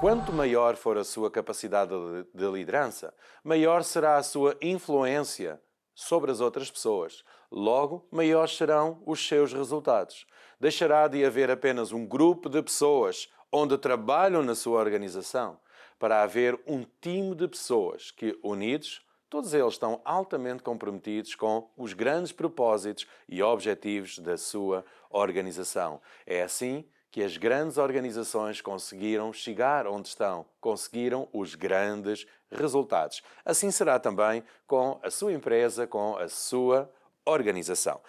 Quanto maior for a sua capacidade de liderança, maior será a sua influência sobre as outras pessoas. Logo, maiores serão os seus resultados. Deixará de haver apenas um grupo de pessoas onde trabalham na sua organização para haver um time de pessoas que, unidos, todos eles estão altamente comprometidos com os grandes propósitos e objetivos da sua organização. É assim que as grandes organizações conseguiram chegar onde estão, conseguiram os grandes resultados. Assim será também com a sua empresa, com a sua organização.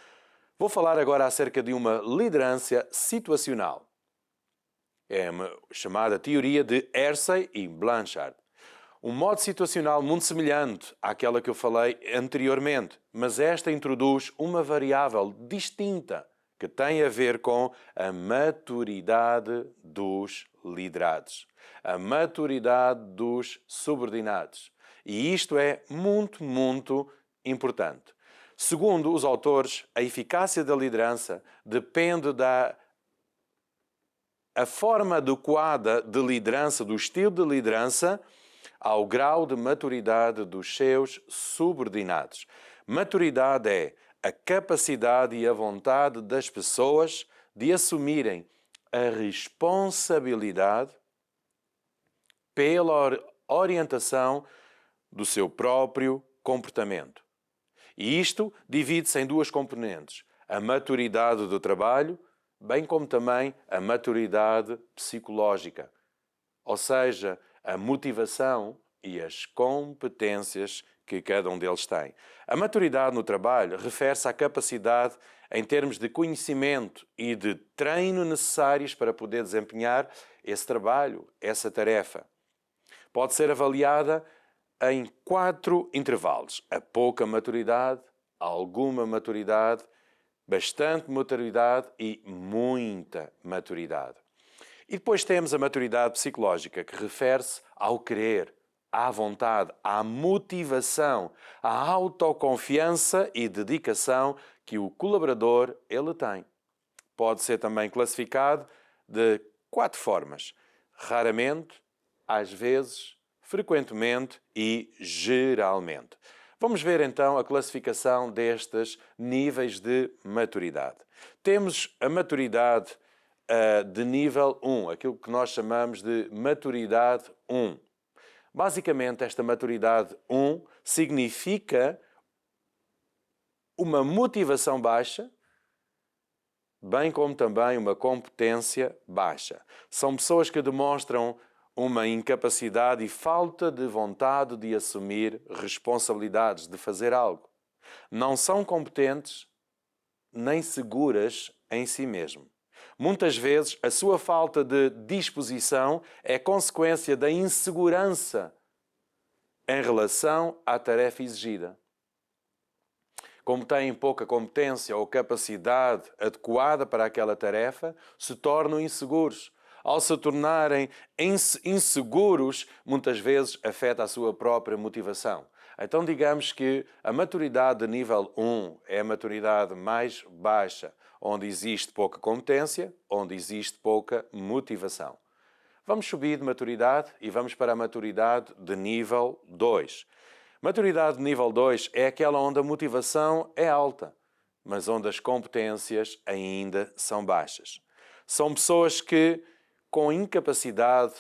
Vou falar agora acerca de uma liderança situacional. É uma chamada teoria de Hersey e Blanchard. Um modo situacional muito semelhante àquela que eu falei anteriormente, mas esta introduz uma variável distinta que tem a ver com a maturidade dos liderados, a maturidade dos subordinados. E isto é muito importante. Segundo os autores, a eficácia da liderança depende da forma adequada de liderança, do estilo de liderança, ao grau de maturidade dos seus subordinados. Maturidade é a capacidade e a vontade das pessoas de assumirem a responsabilidade pela orientação do seu próprio comportamento. E isto divide-se em duas componentes: a maturidade do trabalho, bem como também a maturidade psicológica, ou seja, a motivação e as competências que cada um deles tem. A maturidade no trabalho refere-se à capacidade em termos de conhecimento e de treino necessários para poder desempenhar esse trabalho, essa tarefa. Pode ser avaliada em 4 intervalos: a pouca maturidade, alguma maturidade, bastante maturidade e muita maturidade. E depois temos a maturidade psicológica, que refere-se ao querer, à vontade, à motivação, à autoconfiança e dedicação que o colaborador ele tem. Pode ser também classificado de 4 formas: raramente, às vezes, frequentemente e geralmente. Vamos ver então a classificação destes níveis de maturidade. Temos a maturidade de nível 1, aquilo que nós chamamos de maturidade 1. Basicamente, esta maturidade 1 significa uma motivação baixa, bem como também uma competência baixa. São pessoas que demonstram uma incapacidade e falta de vontade de assumir responsabilidades, de fazer algo. Não são competentes nem seguras em si mesmo. Muitas vezes, a sua falta de disposição é consequência da insegurança em relação à tarefa exigida. Como têm pouca competência ou capacidade adequada para aquela tarefa, se tornam inseguros. Ao se tornarem inseguros, muitas vezes afeta a sua própria motivação. Então digamos que a maturidade de nível 1 é a maturidade mais baixa, onde existe pouca competência, onde existe pouca motivação. Vamos subir de maturidade e vamos para a maturidade de nível 2. Maturidade de nível 2 é aquela onde a motivação é alta, mas onde as competências ainda são baixas. São pessoas que, com incapacidade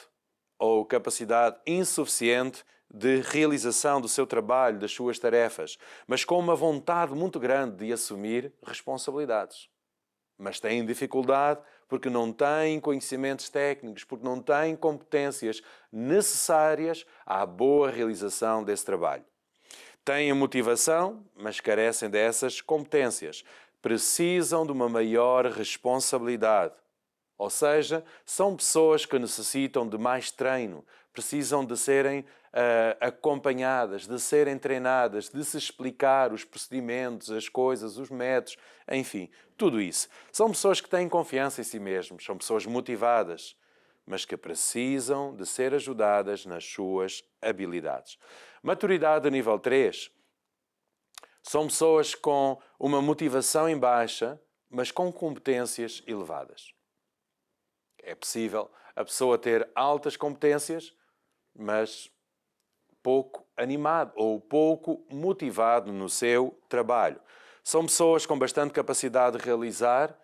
ou capacidade insuficiente de realização do seu trabalho, das suas tarefas, mas com uma vontade muito grande de assumir responsabilidades. Mas têm dificuldade porque não têm conhecimentos técnicos, porque não têm competências necessárias à boa realização desse trabalho. Têm a motivação, mas carecem dessas competências. Precisam de uma maior responsabilidade. Ou seja, são pessoas que necessitam de mais treino, precisam de serem acompanhadas, de serem treinadas, de se explicar os procedimentos, as coisas, os métodos, enfim, tudo isso. São pessoas que têm confiança em si mesmos, são pessoas motivadas, mas que precisam de ser ajudadas nas suas habilidades. Maturidade a nível 3. São pessoas com uma motivação em baixa, mas com competências elevadas. É possível a pessoa ter altas competências, mas pouco animado ou pouco motivado no seu trabalho. São pessoas com bastante capacidade de realizar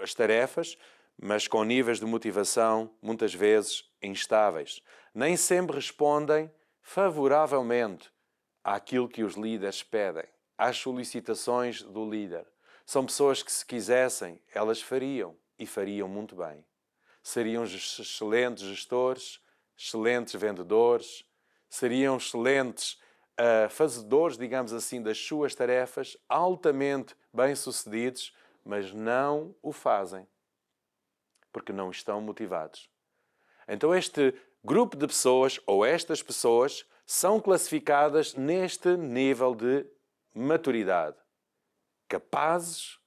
as tarefas, mas com níveis de motivação muitas vezes instáveis. Nem sempre respondem favoravelmente àquilo que os líderes pedem, às solicitações do líder. São pessoas que, se quisessem, elas fariam e fariam muito bem. Seriam excelentes gestores, excelentes vendedores, seriam excelentes fazedores, digamos assim, das suas tarefas, altamente bem-sucedidos, mas não o fazem, porque não estão motivados. Então este grupo de pessoas, ou estas pessoas, são classificadas neste nível de maturidade. Capazes,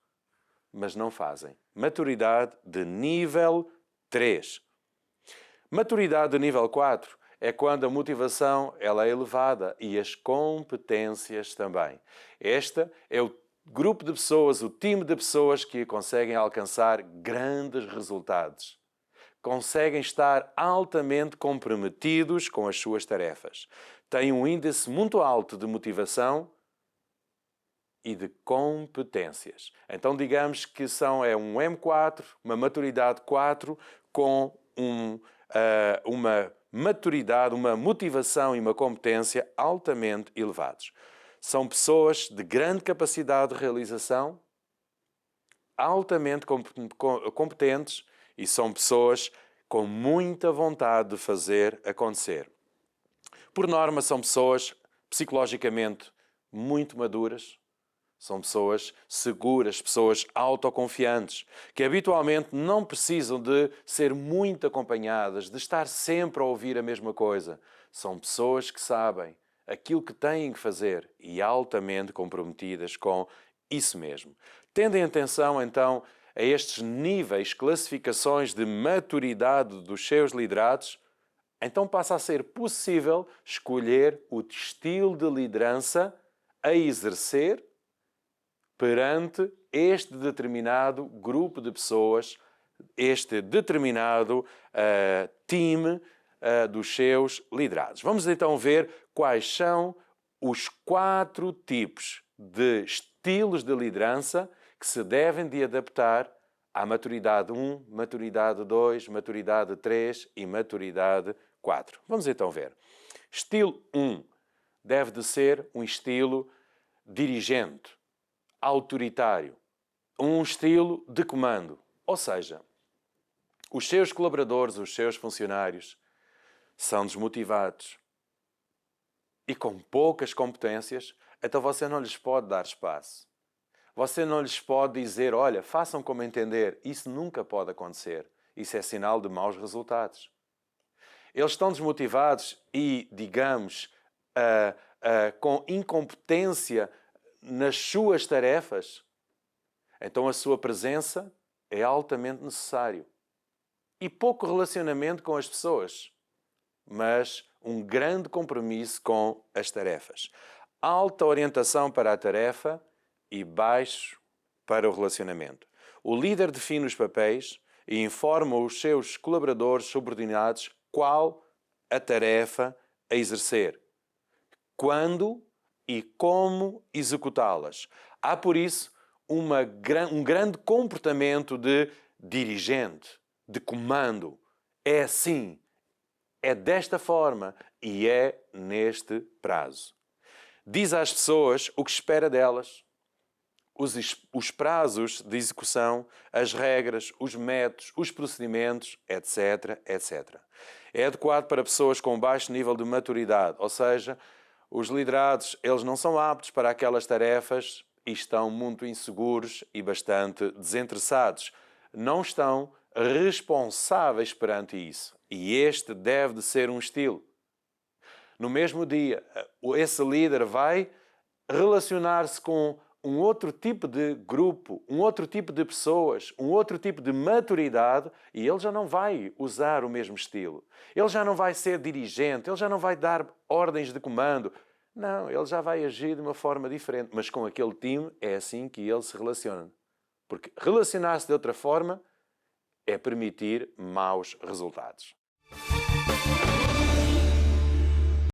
mas não fazem. Maturidade de nível 3. Maturidade de nível 4 é quando a motivação ela é elevada e as competências também. Este é o grupo de pessoas, o time de pessoas que conseguem alcançar grandes resultados. Conseguem estar altamente comprometidos com as suas tarefas. Têm um índice muito alto de motivação e de competências. Então digamos que um M4, uma maturidade 4 com uma maturidade, uma motivação e uma competência altamente elevados. São pessoas de grande capacidade de realização, altamente competentes e são pessoas com muita vontade de fazer acontecer. Por norma, são pessoas psicologicamente muito maduras, são pessoas seguras, pessoas autoconfiantes, que habitualmente não precisam de ser muito acompanhadas, de estar sempre a ouvir a mesma coisa. São pessoas que sabem aquilo que têm que fazer e altamente comprometidas com isso mesmo. Tendem atenção, então, a estes níveis, classificações de maturidade dos seus liderados, então passa a ser possível escolher o estilo de liderança a exercer perante este determinado grupo de pessoas, este determinado time dos seus liderados. Vamos então ver quais são os 4 tipos de estilos de liderança que se devem de adaptar à maturidade 1, maturidade 2, maturidade 3 e maturidade 4. Vamos então ver. Estilo 1 deve de ser um estilo dirigente, autoritário, um estilo de comando. Ou seja, os seus colaboradores, os seus funcionários são desmotivados e com poucas competências, então você não lhes pode dar espaço. Você não lhes pode dizer, olha, façam como entender. Isso nunca pode acontecer. Isso é sinal de maus resultados. Eles estão desmotivados e, digamos, com incompetência nas suas tarefas, então a sua presença é altamente necessário. E pouco relacionamento com as pessoas, mas um grande compromisso com as tarefas. Alta orientação para a tarefa e baixo para o relacionamento. O líder define os papéis e informa os seus colaboradores subordinados qual a tarefa a exercer, quando e como executá-las. Há, por isso, um grande comportamento de dirigente, de comando. É assim, é desta forma e é neste prazo. Diz às pessoas o que espera delas, os prazos de execução, as regras, os métodos, os procedimentos, etc, etc. É adequado para pessoas com baixo nível de maturidade, ou seja, os liderados, eles não são aptos para aquelas tarefas e estão muito inseguros e bastante desinteressados. Não estão responsáveis perante isso. E este deve de ser um estilo. No mesmo dia, esse líder vai relacionar-se com um outro tipo de grupo, um outro tipo de pessoas, um outro tipo de maturidade e ele já não vai usar o mesmo estilo. Ele já não vai ser dirigente, ele já não vai dar ordens de comando. Não, ele já vai agir de uma forma diferente. Mas com aquele time é assim que ele se relaciona. Porque relacionar-se de outra forma é permitir maus resultados.